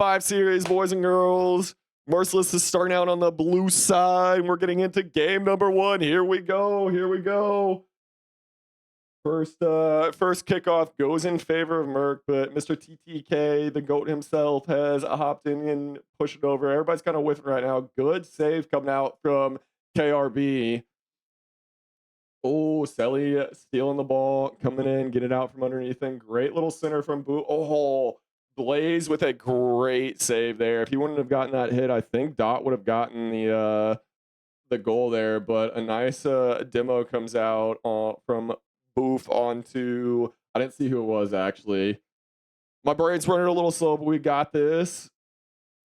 5 series, boys and girls. Merciless is starting out on the blue side. We're getting into game number 1. Here we go. Here we go. First kickoff goes in favor of Merc, but Mr. TTK, the GOAT himself, has hopped in and pushed it over. Everybody's kind of whiffing right now. Good save coming out from KRB. Oh, Selly stealing the ball, coming in, get it out from underneath him. Great little center from Boo. Oh, Blaze with a great save there. If he wouldn't have gotten that hit, I think Dot would have gotten the goal there. But a nice demo comes out from Boof onto, I didn't see who it was actually. My brain's running a little slow, but we got this.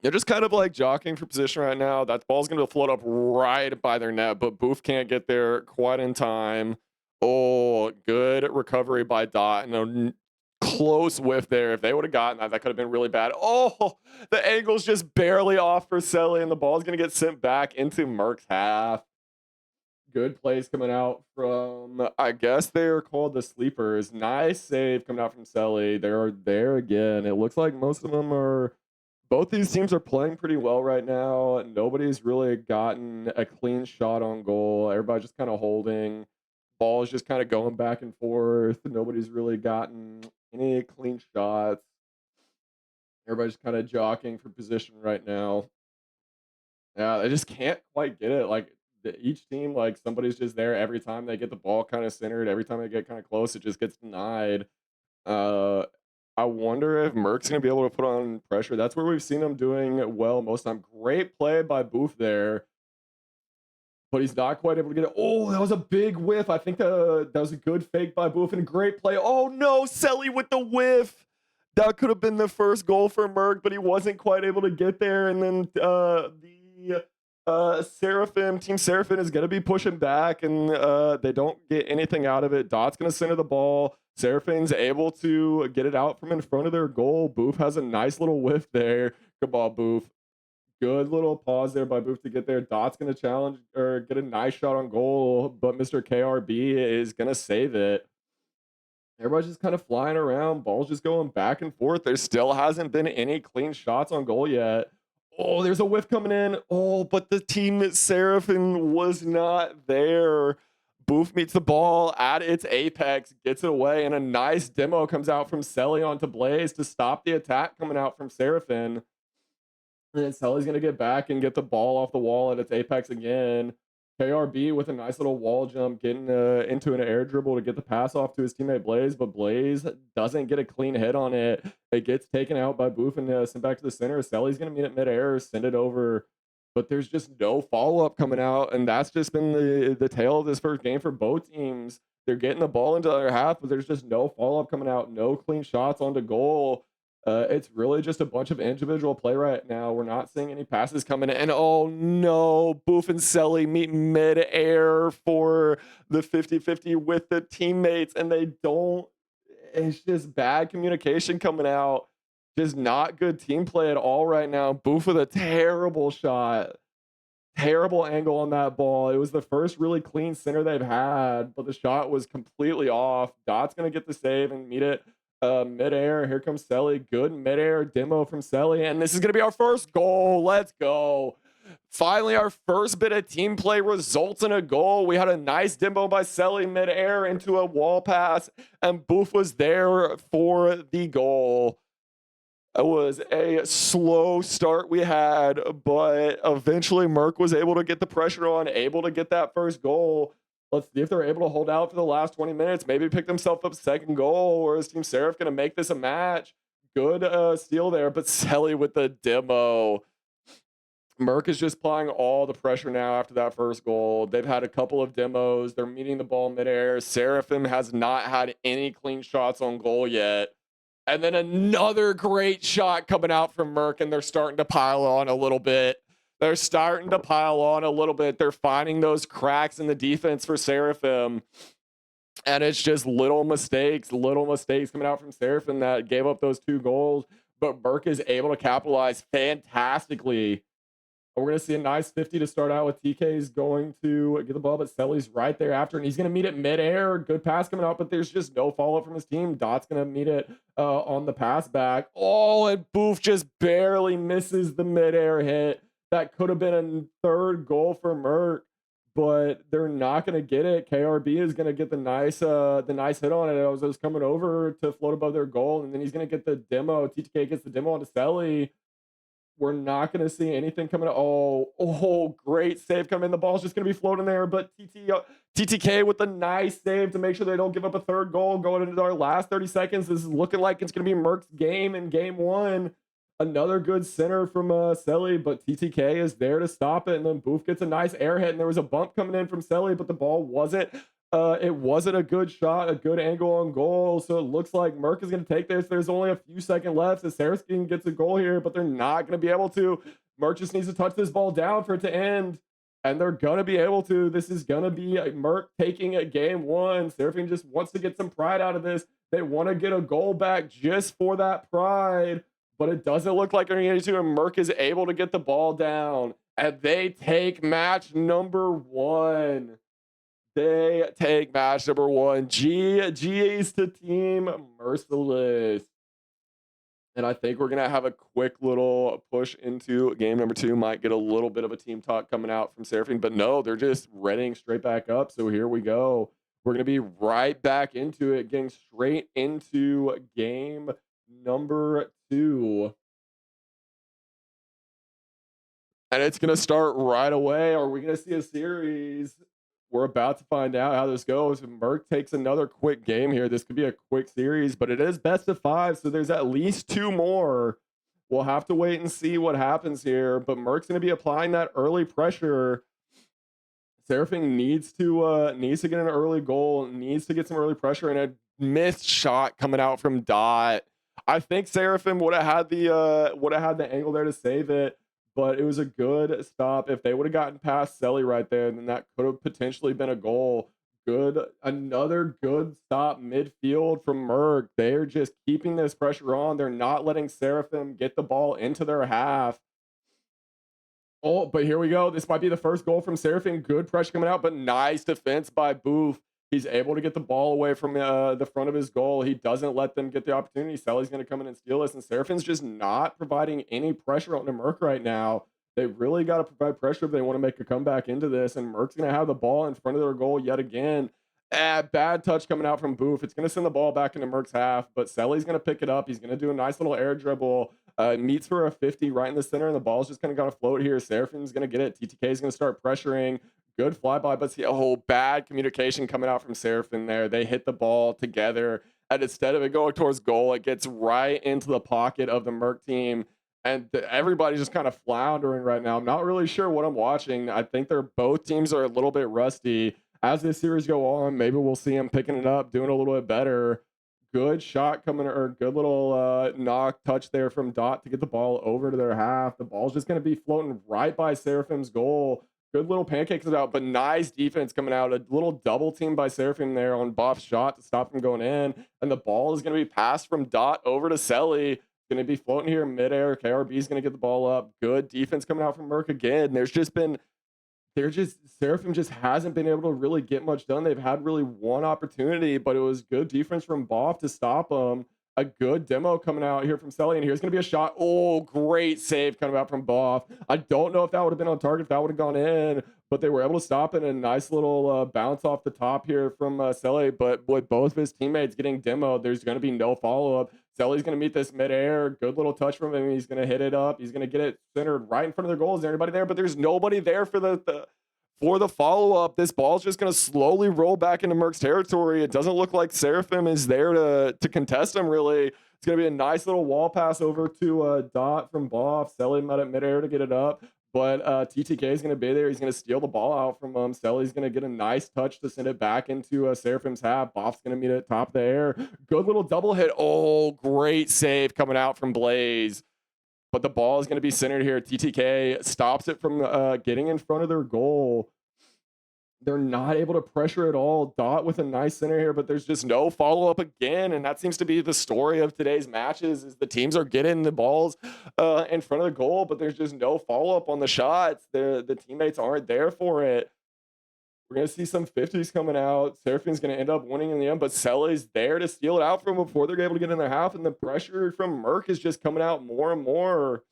They're just kind of like jockeying for position right now. That ball's going to float up right by their net, but Boof can't get there quite in time. Oh, good recovery by Dot. And a close whiff there. If they would have gotten that, that could have been really bad. Oh, the angle's just barely off for Selly, and the ball's going to get sent back into Merc's half. Good plays coming out from, I guess they're called the sleepers. Nice save coming out from Selly. They're there again. It looks like most of them are, both these teams are playing pretty well right now. Nobody's really gotten a clean shot on goal. Everybody's just kind of holding. Ball's just kind of going back and forth. Nobody's really gotten any clean shots. Everybody's kind of jockeying for position right now. Yeah, they just can't quite get it. Like, each team, like, somebody's just there every time they get the ball kind of centered. Every time they get kind of close, it just gets denied. I wonder if Merc's going to be able to put on pressure. That's where we've seen them doing well most of the time. Great play by Boof there, but he's not quite able to get it. Oh, that was a big whiff. I think that was a good fake by Boof and a great play. Oh, no, Selly with the whiff. That could have been the first goal for Merc, but he wasn't quite able to get there. And then Team Seraphim is going to be pushing back, and they don't get anything out of it. Dot's going to center the ball. Seraphim's able to get it out from in front of their goal. Boof has a nice little whiff there. Good ball, Boof. Good little pause there by Boof to get there. Dot's going to challenge or get a nice shot on goal, but Mr. KRB is going to save it. Everybody's just kind of flying around. Ball's just going back and forth. There still hasn't been any clean shots on goal yet. Oh, there's a whiff coming in. Oh, but the team at Seraphim was not there. Boof meets the ball at its apex, gets it away, and a nice demo comes out from Selly onto Blaze to stop the attack coming out from Seraphim. And then Selly's going to get back and get the ball off the wall at its apex again. KRB with a nice little wall jump, getting into an air dribble to get the pass off to his teammate Blaze, but Blaze doesn't get a clean hit on it. It gets taken out by Boof and sent back to the center. Selly's going to meet it midair, send it over, but there's just no follow-up coming out, and that's just been the tale of this first game for both teams. They're getting the ball into their half, but there's just no follow-up coming out, no clean shots onto goal. It's really just a bunch of individual play right now. We're not seeing any passes coming in. And oh no, Boof and Selly meet mid-air for the 50-50 with the teammates, and they don't. It's just bad communication coming out. Just not good team play at all right now. Boof with a terrible shot. Terrible angle on that ball. It was the first really clean center they've had, but the shot was completely off. Dot's going to get the save and meet it midair. Here comes Selly. Good midair demo from Selly, and this is going to be our first goal. Let's go. Finally, our first bit of team play results in a goal. We had a nice demo by Selly midair into a wall pass, and Boof was there for the goal. It was a slow start we had, but eventually Merc was able to get the pressure on, able to get that first goal. Let's see if they're able to hold out for the last 20 minutes, maybe pick themselves up second goal, or is Team Seraph going to make this a match? Good steal there, but Selly with the demo. Merc is just applying all the pressure now after that first goal. They've had a couple of demos. They're meeting the ball midair. Seraphim has not had any clean shots on goal yet. And then another great shot coming out from Merc, and they're starting to pile on a little bit. They're finding those cracks in the defense for Seraphim. And it's just little mistakes coming out from Seraphim that gave up those 2 goals. But Merc is able to capitalize fantastically And we're going to see a nice 50 to start out with. TK is going to get the ball, but Selly's right there after, and he's going to meet it midair. Good pass coming out, but there's just no follow-up from his team. Dot's going to meet it on the pass back. Oh, and Boof just barely misses the midair hit. That could have been a third goal for Merck, but they're not going to get it. KRB is going to get the nice hit on it. It was coming over to float above their goal, and then he's going to get the demo. TTK gets the demo onto Selly. We're not going to see anything coming. Oh, great save coming in. The ball's just going to be floating there, but TTK with the nice save to make sure they don't give up a third goal going into our last 30 seconds. This is looking like it's going to be Merck's game in game one. Another good center from Selly, but TTK is there to stop it, and then Boof gets a nice air hit, and there was a bump coming in from Selly, but the ball wasn't. It wasn't a good shot, a good angle on goal, so it looks like Merck is going to take this. There's only a few seconds left. So Saraskin gets a goal here, but they're not going to be able to. Merck just needs to touch this ball down for it to end, and they're going to be able to. This is going to be Merck taking a game one. Seraphine just wants to get some pride out of this. They want to get a goal back just for that pride, but it doesn't look like they're going to, and Merck is able to get the ball down, and they take match number one. They take match number one. GA's to Team Merciless. And I think we're going to have a quick little push into game number two. Might get a little bit of a team talk coming out from Seraphine, but no, they're just readying straight back up. So here we go. We're going to be right back into it, getting straight into game number two. And it's going to start right away. Are we going to see a series? We're about to find out how this goes. If Merck takes another quick game here, this could be a quick series, but it is best of five, so there's at least two more. We'll have to wait and see what happens here, but Merck's going to be applying that early pressure. Seraphine needs to get an early goal, needs to get some early pressure, and a missed shot coming out from Dot. I think Seraphine would have had the angle there to save it, but it was a good stop. If they would have gotten past Selly right there, then that could have potentially been a goal. Another good stop midfield from Merck. They're just keeping this pressure on. They're not letting Seraphim get the ball into their half. Oh, but here we go. This might be the first goal from Seraphim. Good pressure coming out, but nice defense by Booth. He's able to get the ball away from the front of his goal. He doesn't let them get the opportunity. Selly's going to come in and steal this, and Seraphine's just not providing any pressure on the Merc right now. They really got to provide pressure if they want to make a comeback into this, and Merc's going to have the ball in front of their goal yet again. Bad touch coming out from Booth. It's going to send the ball back into Merc's half, but Selly's going to pick it up. He's going to do a nice little air dribble. Meets for a 50 right in the center, and the ball's just going to float here. Seraphine's going to get it. TTK is going to start pressuring. Good flyby, but see a whole bad communication coming out from Seraphine there. They hit the ball together, and instead of it going towards goal, it gets right into the pocket of the Merc team, and everybody's just kind of floundering right now. I'm not really sure what I'm watching. I think both teams are a little bit rusty. As this series go on, maybe we'll see them picking it up, doing a little bit better. Good shot coming, or good little knock touch there from Dot to get the ball over to their half. The ball's just going to be floating right by Seraphim's goal. Good little pancakes out, but nice defense coming out. A little double team by Seraphim there on Boff's shot to stop him going in. And the ball is going to be passed from Dot over to Selly. Going to be floating here in midair. KRB is going to get the ball up. Good defense coming out from Merc again. Seraphim just hasn't been able to really get much done. They've had really one opportunity, but it was good defense from Boff to stop them. A good demo coming out here from Selly, and here's going to be a shot. Oh, great save coming out from Boff. I don't know if that would have been on target, if that would have gone in, but they were able to stop it. And a nice little bounce off the top here from Selly, but with both of his teammates getting demoed, there's going to be no follow-up. Selly's going to meet this midair. Good little touch from him. He's going to hit it up. He's going to get it centered right in front of their goal. Is there anybody there? But there's nobody there for the follow-up. This ball's just going to slowly roll back into Merc's territory. It doesn't look like Seraphim is there to contest him, really. It's going to be a nice little wall pass over to Dot from Boff. Selly met at midair to get it up, but TTK is going to be there. He's going to steal the ball out from him. Selly's going to get a nice touch to send it back into Seraphim's half. Boff's going to meet it at top of the air. Good little double hit. Oh, great save coming out from Blaze. But the ball is going to be centered here. TTK stops it from getting in front of their goal. They're not able to pressure at all. Dot with a nice center here, but there's just no follow-up again, and that seems to be the story of today's matches is the teams are getting the balls in front of the goal, but there's just no follow-up on the shots. The teammates aren't there for it. We're gonna see some 50s coming out. Serafin's gonna end up winning in the end, but Selly's there to steal it out from them before they're able to get in their half, and the pressure from Merc is just coming out more and more.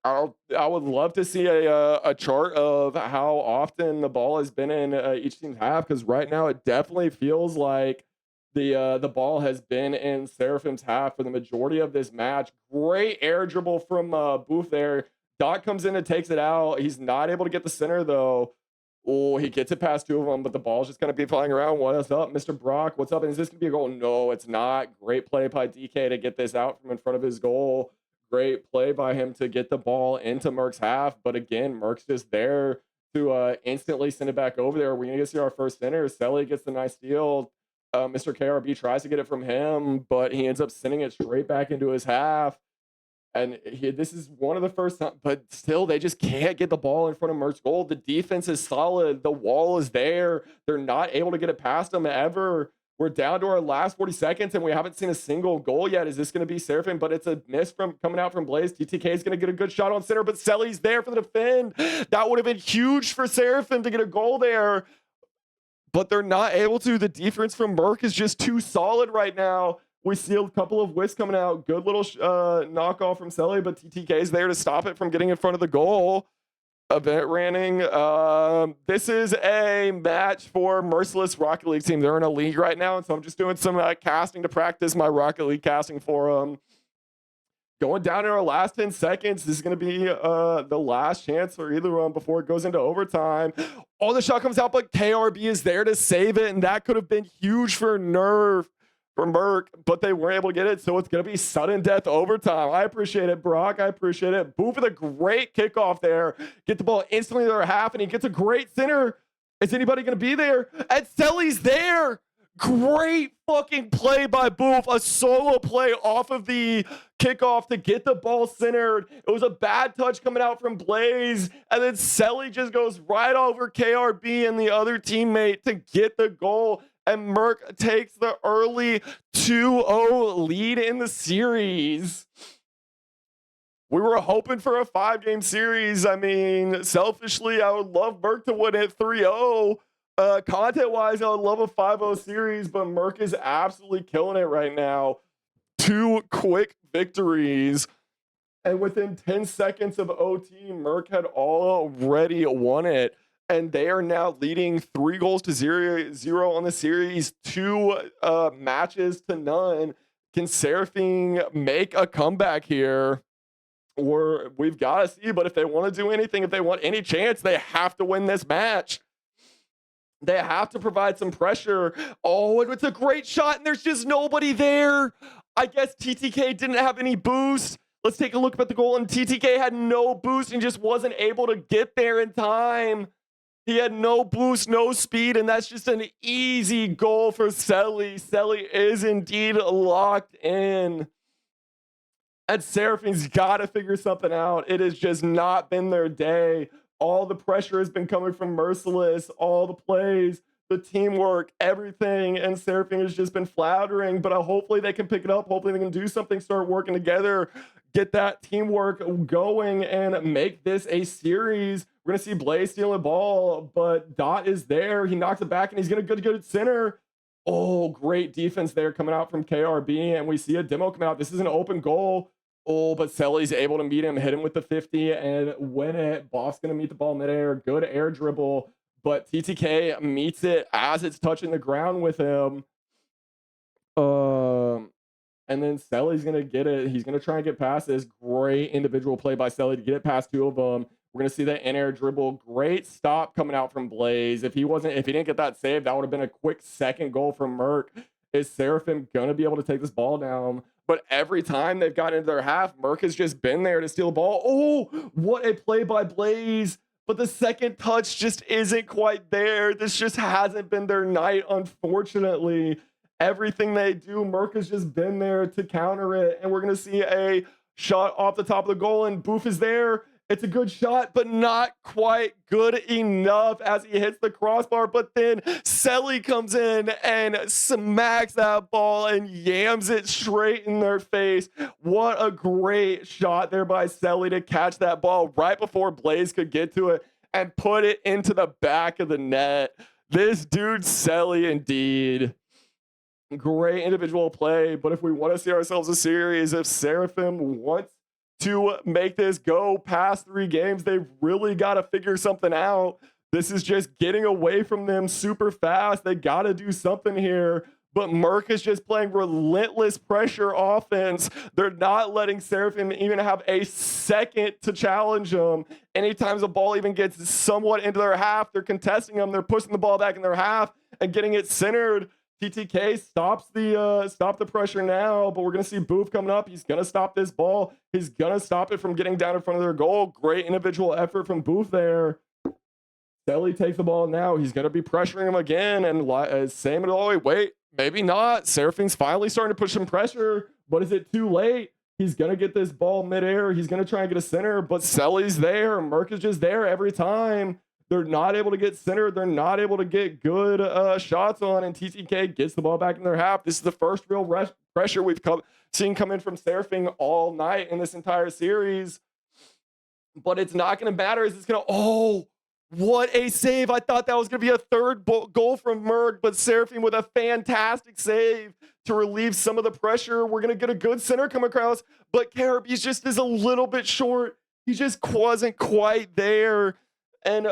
I would love to see a chart of how often the ball has been in each team's half, because right now it definitely feels like the ball has been in Seraphim's half for the majority of this match. Great air dribble from Booth there. Dot comes in and takes it out. He's not able to get the center though. Oh, he gets it past two of them, but the ball's just going to be flying around. What's up, Mr. Brock? What's up? And is this going to be a goal? No, it's not. Great play by DK to get this out from in front of his goal. Great play by him to get the ball into Merc's half. But again, Merc's just there to instantly send it back over there. We're going to see our first center. Selly gets the nice steal. Mr. KRB tries to get it from him, but he ends up sending it straight back into his half. And this is one of the first times, but still, they just can't get the ball in front of Merc's goal. The defense is solid. The wall is there. They're not able to get it past them ever. We're down to our last 40 seconds, and we haven't seen a single goal yet. Is this going to be Seraphim? But it's a miss from coming out from Blaze. TTK is going to get a good shot on center, but Selly's there for the defend. That would have been huge for Seraphim to get a goal there, but they're not able to. The defense from Merc is just too solid right now. We see a couple of whiffs coming out. Good little knockoff from Selly, but TTK is there to stop it from getting in front of the goal. Event ranting. This is a match for Merciless Rocket League team. They're in a league right now, and so I'm just doing some casting to practice my Rocket League casting for them. Going down in our last 10 seconds. This is going to be the last chance for either one before it goes into overtime. Oh, the shot comes out, but KRB is there to save it, and that could have been huge for Nerf. For Merc, but they weren't able to get it, so it's going to be sudden death overtime. I appreciate it, Brock. I appreciate it. Booth with a great kickoff there. Get the ball instantly to their half, and he gets a great center. Is anybody going to be there? And Selly's there. Great fucking play by Booth. A solo play off of the kickoff to get the ball centered. It was a bad touch coming out from Blaze, and then Selly just goes right over KRB and the other teammate to get the goal. And Merc takes the early 2-0 lead in the series. We were hoping for a 5-game series. I mean, selfishly, I would love Merc to win it 3-0. Content-wise, I would love a 5-0 series, but Merc is absolutely killing it right now. 2 quick victories. And within 10 seconds of OT, Merc had already won it. And they are now leading 3-0 on the series, 2 matches to none. Can Seraphine make a comeback here? Or we've got to see, but if they want to do anything, if they want any chance, they have to win this match. They have to provide some pressure. Oh, and it's a great shot, and there's just nobody there. I guess TTK didn't have any boost. Let's take a look at the goal, and TTK had no boost and just wasn't able to get there in time. He had no boost, no speed, and that's just an easy goal for Selly. Selly is indeed locked in. And Seraphine's got to figure something out. It has just not been their day. All the pressure has been coming from Merciless, all the plays, the teamwork, everything, and Seraphine has just been floundering, but hopefully they can pick it up. Hopefully they can do something, start working together, get that teamwork going, and make this a series. We're going to see Blaze stealing the ball, but Dot is there. He knocks it back, and he's going to go to center. Oh, great defense there coming out from KRB, and we see a demo come out. This is an open goal. Oh, but Selly's able to meet him, hit him with the 50, and win it. Boss going to meet the ball midair. Good air dribble, but TTK meets it as it's touching the ground with him. And then Selly's going to get it. He's going to try and get past this. Great individual play by Selly to get it past 2 of them. We're going to see that in-air dribble. Great stop coming out from Blaze. If he didn't get that save, that would have been a quick second goal from Merc. Is Seraphim going to be able to take this ball down? But every time they've gotten into their half, Merc has just been there to steal the ball. Oh, what a play by Blaze. But the second touch just isn't quite there. This just hasn't been their night, unfortunately. Everything they do, Merc has just been there to counter it. And we're going to see a shot off the top of the goal, and Boof is there. It's a good shot, but not quite good enough as he hits the crossbar. But then Selly comes in and smacks that ball and yams it straight in their face. What a great shot there by Selly to catch that ball right before Blaze could get to it and put it into the back of the net. This dude, Selly, indeed. Great individual play. But if we want to see ourselves a series, if Seraphim wants to make this go past 3 games, they've really got to figure something out. This is just getting away from them super fast. They got to do something here. But MERC is just playing relentless pressure offense. They're not letting Seraphim even have a second to challenge them. Anytime the ball even gets somewhat into their half, they're contesting them. They're pushing the ball back in their half and getting it centered. TTK stops the pressure now, but we're going to see Boof coming up. He's going to stop this ball. He's going to stop it from getting down in front of their goal. Great individual effort from Boof there. Selly takes the ball now. He's going to be pressuring him again, and same as always. Wait, maybe not. Seraphim's finally starting to push some pressure, but is it too late? He's going to get this ball midair. He's going to try and get a center, but Selly's there. MERC is just there every time. They're not able to get centered. They're not able to get good shots on, and TTK gets the ball back in their half. This is the first real pressure we've seen come in from Seraphim all night in this entire series. But it's not going to matter. It's going to, oh, what a save. I thought that was going to be a third goal from MERC, but Seraphim with a fantastic save to relieve some of the pressure. We're going to get a good center come across, but KRLS just is a little bit short. He just wasn't quite there. And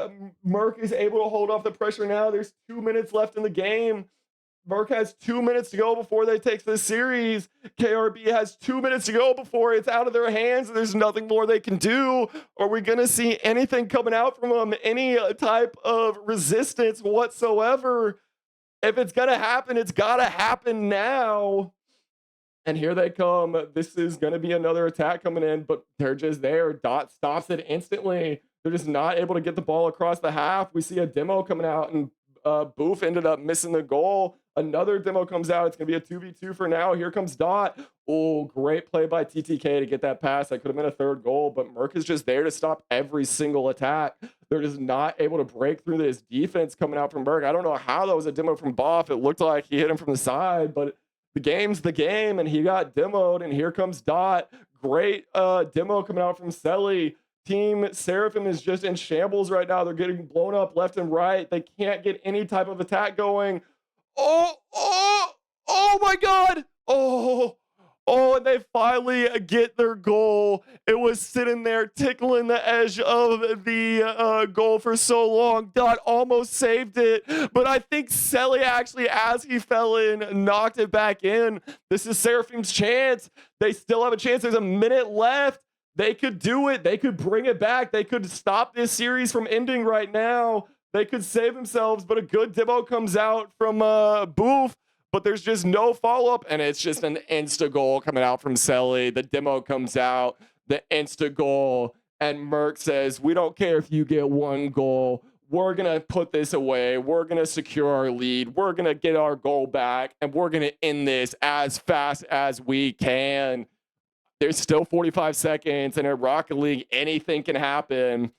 MERC is able to hold off the pressure now. There's 2 minutes left in the game. MERC has 2 minutes to go before they take this series. KRB has 2 minutes to go before it's out of their hands and there's nothing more they can do. Are we going to see anything coming out from them? Any type of resistance whatsoever? If it's going to happen, it's got to happen now. And here they come. This is going to be another attack coming in, but they're just there. Dot stops it instantly. They're just not able to get the ball across the half. We see a demo coming out, and Boof ended up missing the goal. Another demo comes out. It's going to be a 2v2 for now. Here comes Dot. Oh, great play by TTK to get that pass. That could have been a third goal, but MERC is just there to stop every single attack. They're just not able to break through this defense coming out from MERC. I don't know how that was a demo from Boff. It looked like he hit him from the side, but the game's the game, and he got demoed, and here comes Dot. Great demo coming out from Selly. Team Seraphim is just in shambles right now. They're getting blown up left and right. They can't get any type of attack going. Oh my God. And they finally get their goal. It was sitting there tickling the edge of the goal for so long. Dot almost saved it, but I think Selly actually, as he fell in, knocked it back in. This is Seraphim's chance. They still have a chance. There's a minute left. They could do it. They could bring it back. They could stop this series from ending right now. They could save themselves, but a good demo comes out from Boof, but there's just no follow-up, and it's just an insta-goal coming out from Selly. The demo comes out, the insta-goal, and MERC says, we don't care if you get one goal. We're going to put this away. We're going to secure our lead. We're going to get our goal back, and we're going to end this as fast as we can. There's still 45 seconds, and in Rocket League, anything can happen.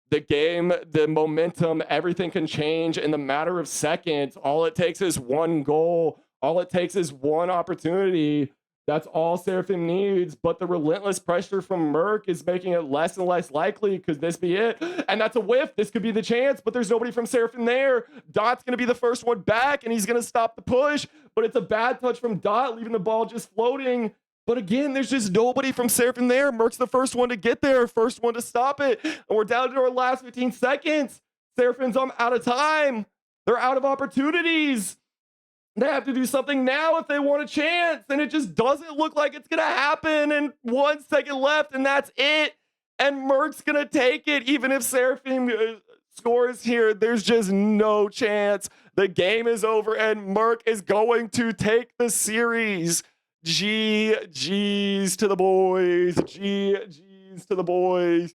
The game, the momentum, everything can change in the matter of seconds. All it takes is one goal. All it takes is one opportunity. That's all Seraphim needs. But the relentless pressure from MERC is making it less and less likely. Could this be it? And that's a whiff. This could be the chance, but there's nobody from Seraphim there. Dot's going to be the first one back, and he's going to stop the push. But it's a bad touch from Dot, leaving the ball just floating. But again, there's just nobody from Seraphim there. MERC's the first one to get there, first one to stop it. And we're down to our last 15 seconds. Seraphim's out of time. They're out of opportunities. They have to do something now if they want a chance. And it just doesn't look like it's going to happen. And 1 second left, and that's it. And MERC's going to take it. Even if Seraphim scores here, there's just no chance. The game is over, and MERC is going to take the series. GG's to the boys. GG's to the boys.